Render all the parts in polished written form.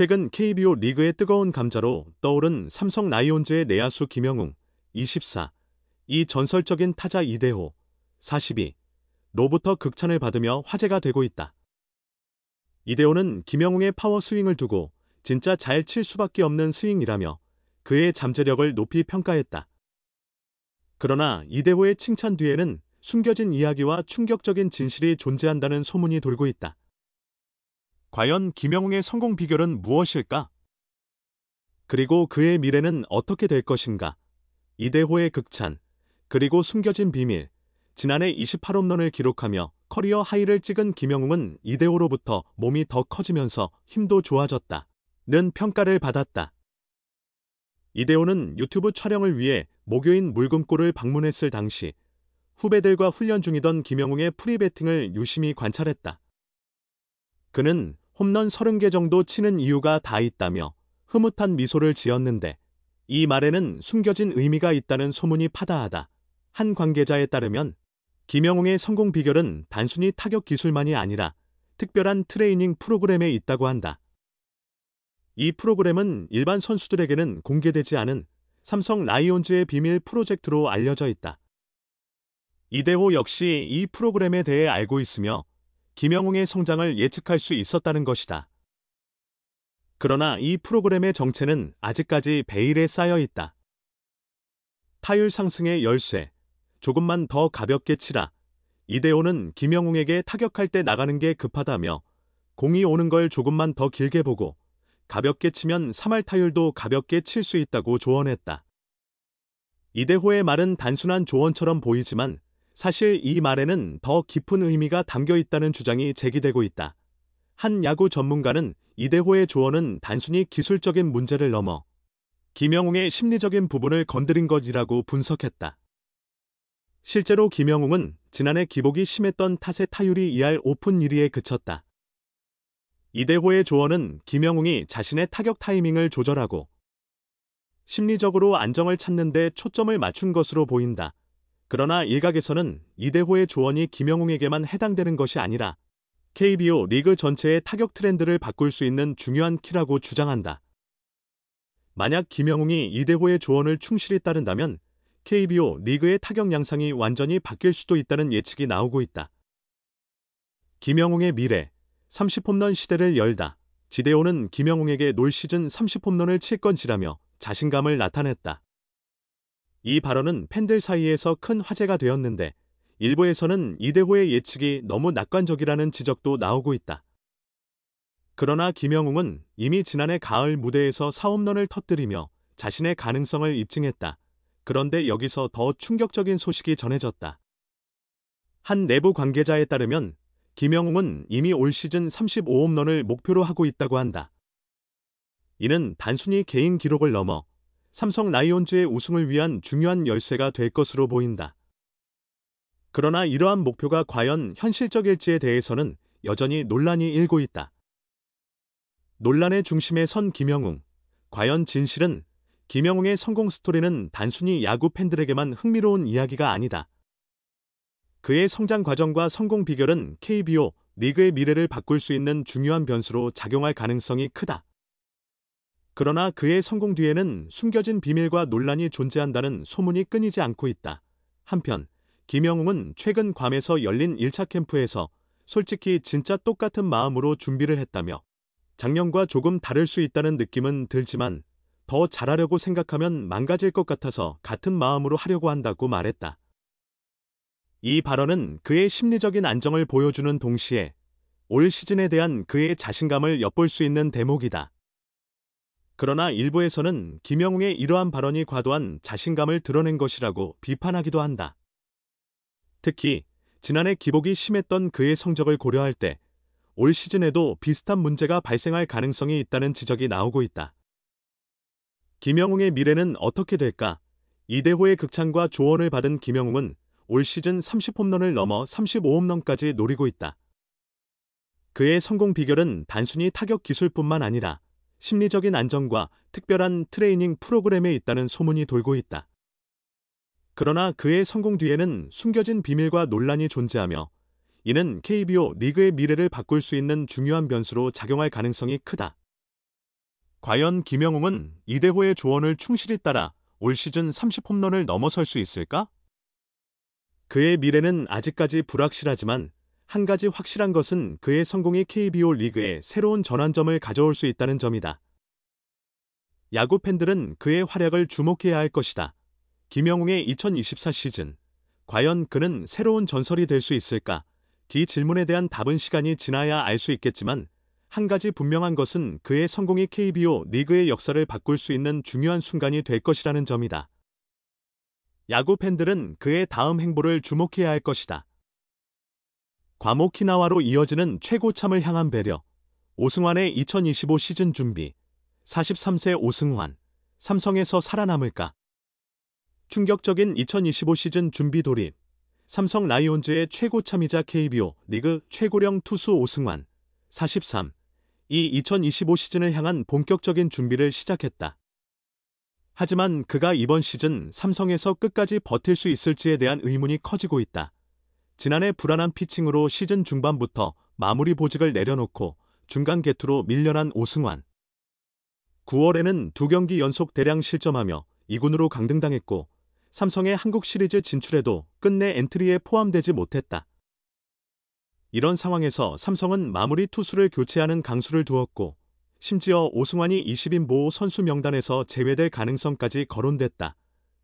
최근 KBO 리그의 뜨거운 감자로 떠오른 삼성 라이온즈의 내야수 김영웅, 24, 이 전설적인 타자 이대호, 42, 로부터 극찬을 받으며 화제가 되고 있다. 이대호는 김영웅의 파워 스윙을 두고 진짜 잘 칠 수밖에 없는 스윙이라며 그의 잠재력을 높이 평가했다. 그러나 이대호의 칭찬 뒤에는 숨겨진 이야기와 충격적인 진실이 존재한다는 소문이 돌고 있다. 과연 김영웅의 성공 비결은 무엇일까? 그리고 그의 미래는 어떻게 될 것인가? 이대호의 극찬, 그리고 숨겨진 비밀. 지난해 28홈런을 기록하며 커리어 하이를 찍은 김영웅은 이대호로부터 몸이 더 커지면서 힘도 좋아졌다 는 평가를 받았다. 이대호는 유튜브 촬영을 위해 모교인 물금골을 방문했을 당시 후배들과 훈련 중이던 김영웅의 프리배팅을 유심히 관찰했다. 그는 홈런 30개 정도 치는 이유가 다 있다며 흐뭇한 미소를 지었는데 이 말에는 숨겨진 의미가 있다는 소문이 파다하다. 한 관계자에 따르면 김영웅의 성공 비결은 단순히 타격 기술만이 아니라 특별한 트레이닝 프로그램에 있다고 한다. 이 프로그램은 일반 선수들에게는 공개되지 않은 삼성 라이온즈의 비밀 프로젝트로 알려져 있다. 이대호 역시 이 프로그램에 대해 알고 있으며 김영웅의 성장을 예측할 수 있었다는 것이다. 그러나 이 프로그램의 정체는 아직까지 베일에 쌓여 있다. 타율 상승의 열쇠, 조금만 더 가볍게 치라. 이대호는 김영웅에게 타격할 때 나가는 게 급하다며 공이 오는 걸 조금만 더 길게 보고 가볍게 치면 3할 타율도 가볍게 칠 수 있다고 조언했다. 이대호의 말은 단순한 조언처럼 보이지만 사실 이 말에는 더 깊은 의미가 담겨 있다는 주장이 제기되고 있다. 한 야구 전문가는 이대호의 조언은 단순히 기술적인 문제를 넘어 김영웅의 심리적인 부분을 건드린 것이라고 분석했다. 실제로 김영웅은 지난해 기복이 심했던 탓에 타율이 2할 5푼 1리에 그쳤다. 이대호의 조언은 김영웅이 자신의 타격 타이밍을 조절하고 심리적으로 안정을 찾는 데 초점을 맞춘 것으로 보인다. 그러나 일각에서는 이대호의 조언이 김영웅에게만 해당되는 것이 아니라 KBO 리그 전체의 타격 트렌드를 바꿀 수 있는 중요한 키라고 주장한다. 만약 김영웅이 이대호의 조언을 충실히 따른다면 KBO 리그의 타격 양상이 완전히 바뀔 수도 있다는 예측이 나오고 있다. 김영웅의 미래, 30홈런 시대를 열다. 지대호는 김영웅에게 올 시즌 30홈런을 칠 건지라며 자신감을 나타냈다. 이 발언은 팬들 사이에서 큰 화제가 되었는데 일부에서는 이대호의 예측이 너무 낙관적이라는 지적도 나오고 있다. 그러나 김영웅은 이미 지난해 가을 무대에서 4홈런을 터뜨리며 자신의 가능성을 입증했다. 그런데 여기서 더 충격적인 소식이 전해졌다. 한 내부 관계자에 따르면 김영웅은 이미 올 시즌 35홈런을 목표로 하고 있다고 한다. 이는 단순히 개인 기록을 넘어 삼성 라이온즈의 우승을 위한 중요한 열쇠가 될 것으로 보인다. 그러나 이러한 목표가 과연 현실적일지에 대해서는 여전히 논란이 일고 있다. 논란의 중심에 선 김영웅. 과연 진실은 김영웅의 성공 스토리는 단순히 야구 팬들에게만 흥미로운 이야기가 아니다. 그의 성장 과정과 성공 비결은 KBO 리그의 미래를 바꿀 수 있는 중요한 변수로 작용할 가능성이 크다. 그러나 그의 성공 뒤에는 숨겨진 비밀과 논란이 존재한다는 소문이 끊이지 않고 있다. 한편 김영웅은 최근 괌에서 열린 1차 캠프에서 솔직히 진짜 똑같은 마음으로 준비를 했다며 작년과 조금 다를 수 있다는 느낌은 들지만 더 잘하려고 생각하면 망가질 것 같아서 같은 마음으로 하려고 한다고 말했다. 이 발언은 그의 심리적인 안정을 보여주는 동시에 올 시즌에 대한 그의 자신감을 엿볼 수 있는 대목이다. 그러나 일부에서는 김영웅의 이러한 발언이 과도한 자신감을 드러낸 것이라고 비판하기도 한다. 특히 지난해 기복이 심했던 그의 성적을 고려할 때 올 시즌에도 비슷한 문제가 발생할 가능성이 있다는 지적이 나오고 있다. 김영웅의 미래는 어떻게 될까? 이대호의 극찬과 조언을 받은 김영웅은 올 시즌 30홈런을 넘어 35홈런까지 노리고 있다. 그의 성공 비결은 단순히 타격 기술뿐만 아니라 심리적인 안정과 특별한 트레이닝 프로그램에 있다는 소문이 돌고 있다. 그러나 그의 성공 뒤에는 숨겨진 비밀과 논란이 존재하며 이는 KBO 리그의 미래를 바꿀 수 있는 중요한 변수로 작용할 가능성이 크다. 과연 김영웅은 이대호의 조언을 충실히 따라 올 시즌 30홈런을 넘어설 수 있을까? 그의 미래는 아직까지 불확실하지만 한 가지 확실한 것은 그의 성공이 KBO 리그에 새로운 전환점을 가져올 수 있다는 점이다. 야구 팬들은 그의 활약을 주목해야 할 것이다. 김영웅의 2024 시즌. 과연 그는 새로운 전설이 될 수 있을까? 이 질문에 대한 답은 시간이 지나야 알 수 있겠지만 한 가지 분명한 것은 그의 성공이 KBO 리그의 역사를 바꿀 수 있는 중요한 순간이 될 것이라는 점이다. 야구 팬들은 그의 다음 행보를 주목해야 할 것이다. 과모키나와로 이어지는 최고참을 향한 배려. 오승환의 2025 시즌 준비. 43세 오승환. 삼성에서 살아남을까? 충격적인 2025 시즌 준비 돌입. 삼성 라이온즈의 최고참이자 KBO 리그 최고령 투수 오승환. 43. 이 2025 시즌을 향한 본격적인 준비를 시작했다. 하지만 그가 이번 시즌 삼성에서 끝까지 버틸 수 있을지에 대한 의문이 커지고 있다. 지난해 불안한 피칭으로 시즌 중반부터 마무리 보직을 내려놓고 중간 개투로 밀려난 오승환. 9월에는 2경기 연속 대량 실점하며 2군으로 강등당했고 삼성의 한국 시리즈 진출에도 끝내 엔트리에 포함되지 못했다. 이런 상황에서 삼성은 마무리 투수를 교체하는 강수를 두었고 심지어 오승환이 20인 보호 선수 명단에서 제외될 가능성까지 거론됐다.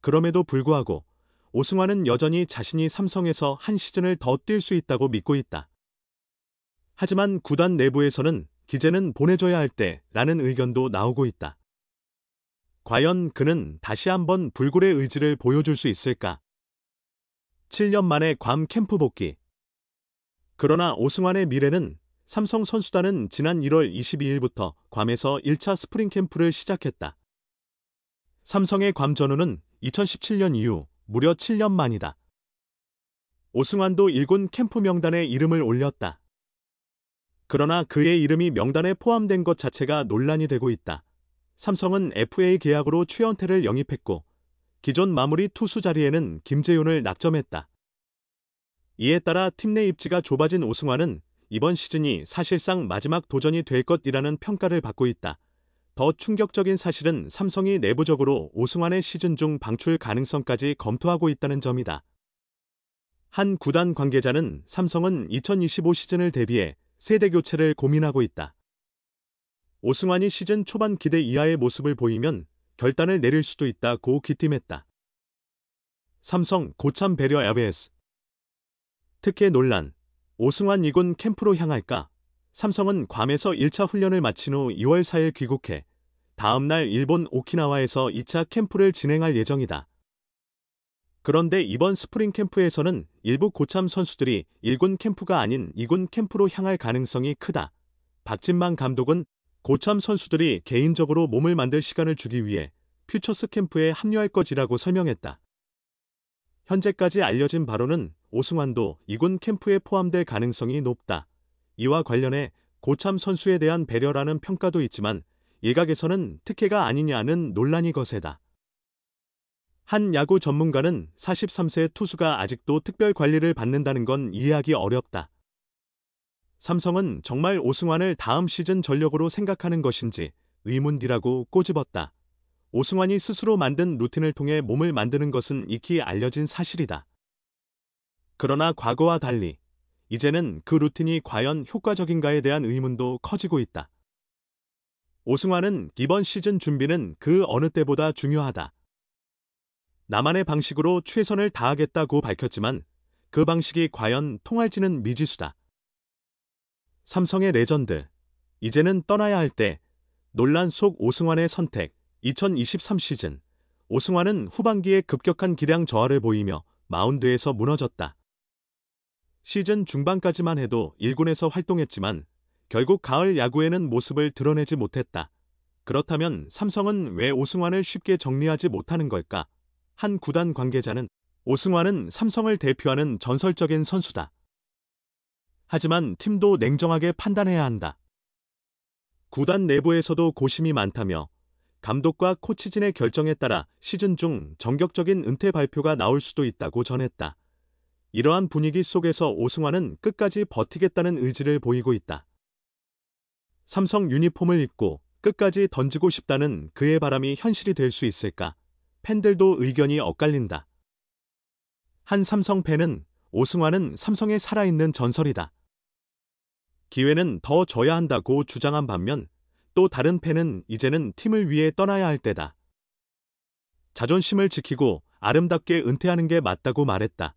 그럼에도 불구하고 오승환은 여전히 자신이 삼성에서 한 시즌을 더 뛸 수 있다고 믿고 있다. 하지만 구단 내부에서는 기재는 보내줘야 할 때라는 의견도 나오고 있다. 과연 그는 다시 한번 불굴의 의지를 보여줄 수 있을까? 7년 만에 괌 캠프 복귀. 그러나 오승환의 미래는 삼성 선수단은 지난 1월 22일부터 괌에서 1차 스프링 캠프를 시작했다. 삼성의 괌 전후는 2017년 이후 무려 7년 만이다. 오승환도 1군 캠프 명단에 이름을 올렸다. 그러나 그의 이름이 명단에 포함된 것 자체가 논란이 되고 있다. 삼성은 FA 계약으로 최연태를 영입했고 기존 마무리 투수 자리에는 김재윤을 낙점했다. 이에 따라 팀 내 입지가 좁아진 오승환은 이번 시즌이 사실상 마지막 도전이 될 것이라는 평가를 받고 있다. 더 충격적인 사실은 삼성이 내부적으로 오승환의 시즌 중 방출 가능성까지 검토하고 있다는 점이다. 한 구단 관계자는 삼성은 2025 시즌을 대비해 세대 교체를 고민하고 있다. 오승환이 시즌 초반 기대 이하의 모습을 보이면 결단을 내릴 수도 있다고 귀띔했다. 삼성 고참 배려 ABS. 특혜 논란. 오승환 2군 캠프로 향할까? 삼성은 괌에서 1차 훈련을 마친 후 2월 4일 귀국해 다음 날 일본 오키나와에서 2차 캠프를 진행할 예정이다. 그런데 이번 스프링 캠프에서는 일부 고참 선수들이 1군 캠프가 아닌 2군 캠프로 향할 가능성이 크다. 박진만 감독은 고참 선수들이 개인적으로 몸을 만들 시간을 주기 위해 퓨처스 캠프에 합류할 것이라고 설명했다. 현재까지 알려진 바로는 오승환도 2군 캠프에 포함될 가능성이 높다. 이와 관련해 고참 선수에 대한 배려라는 평가도 있지만 일각에서는 특혜가 아니냐는 논란이 거세다. 한 야구 전문가는 43세 투수가 아직도 특별 관리를 받는다는 건 이해하기 어렵다. 삼성은 정말 오승환을 다음 시즌 전력으로 생각하는 것인지 의문이라고 꼬집었다. 오승환이 스스로 만든 루틴을 통해 몸을 만드는 것은 익히 알려진 사실이다. 그러나 과거와 달리 이제는 그 루틴이 과연 효과적인가에 대한 의문도 커지고 있다. 오승환은 이번 시즌 준비는 그 어느 때보다 중요하다. 나만의 방식으로 최선을 다하겠다고 밝혔지만 그 방식이 과연 통할지는 미지수다. 삼성의 레전드. 이제는 떠나야 할 때. 논란 속 오승환의 선택. 2023 시즌. 오승환은 후반기에 급격한 기량 저하를 보이며 마운드에서 무너졌다. 시즌 중반까지만 해도 1군에서 활동했지만 결국 가을 야구에는 모습을 드러내지 못했다. 그렇다면 삼성은 왜 오승환을 쉽게 정리하지 못하는 걸까? 한 구단 관계자는 오승환은 삼성을 대표하는 전설적인 선수다. 하지만 팀도 냉정하게 판단해야 한다. 구단 내부에서도 고심이 많다며 감독과 코치진의 결정에 따라 시즌 중 전격적인 은퇴 발표가 나올 수도 있다고 전했다. 이러한 분위기 속에서 오승환은 끝까지 버티겠다는 의지를 보이고 있다. 삼성 유니폼을 입고 끝까지 던지고 싶다는 그의 바람이 현실이 될 수 있을까? 팬들도 의견이 엇갈린다. 한 삼성 팬은 오승환은 삼성에 살아있는 전설이다. 기회는 더 줘야 한다고 주장한 반면 또 다른 팬은 이제는 팀을 위해 떠나야 할 때다. 자존심을 지키고 아름답게 은퇴하는 게 맞다고 말했다.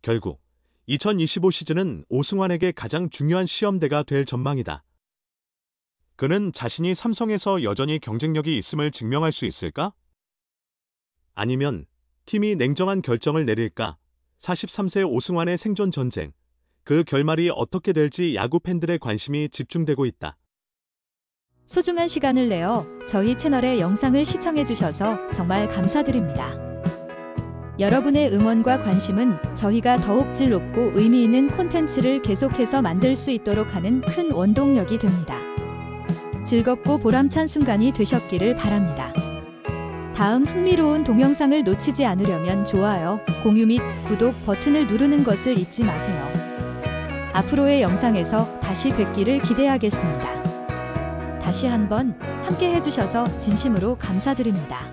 결국 2025 시즌은 오승환에게 가장 중요한 시험대가 될 전망이다. 그는 자신이 삼성에서 여전히 경쟁력이 있음을 증명할 수 있을까? 아니면 팀이 냉정한 결정을 내릴까? 43세 오승환의 생존 전쟁. 그 결말이 어떻게 될지 야구 팬들의 관심이 집중되고 있다. 소중한 시간을 내어 저희 채널의 영상을 시청해주셔서 정말 감사드립니다. 여러분의 응원과 관심은 저희가 더욱 질 높고 의미 있는 콘텐츠를 계속해서 만들 수 있도록 하는 큰 원동력이 됩니다. 즐겁고 보람찬 순간이 되셨기를 바랍니다. 다음 흥미로운 동영상을 놓치지 않으려면 좋아요, 공유 및 구독 버튼을 누르는 것을 잊지 마세요. 앞으로의 영상에서 다시 뵙기를 기대하겠습니다. 다시 한번 함께 해주셔서 진심으로 감사드립니다.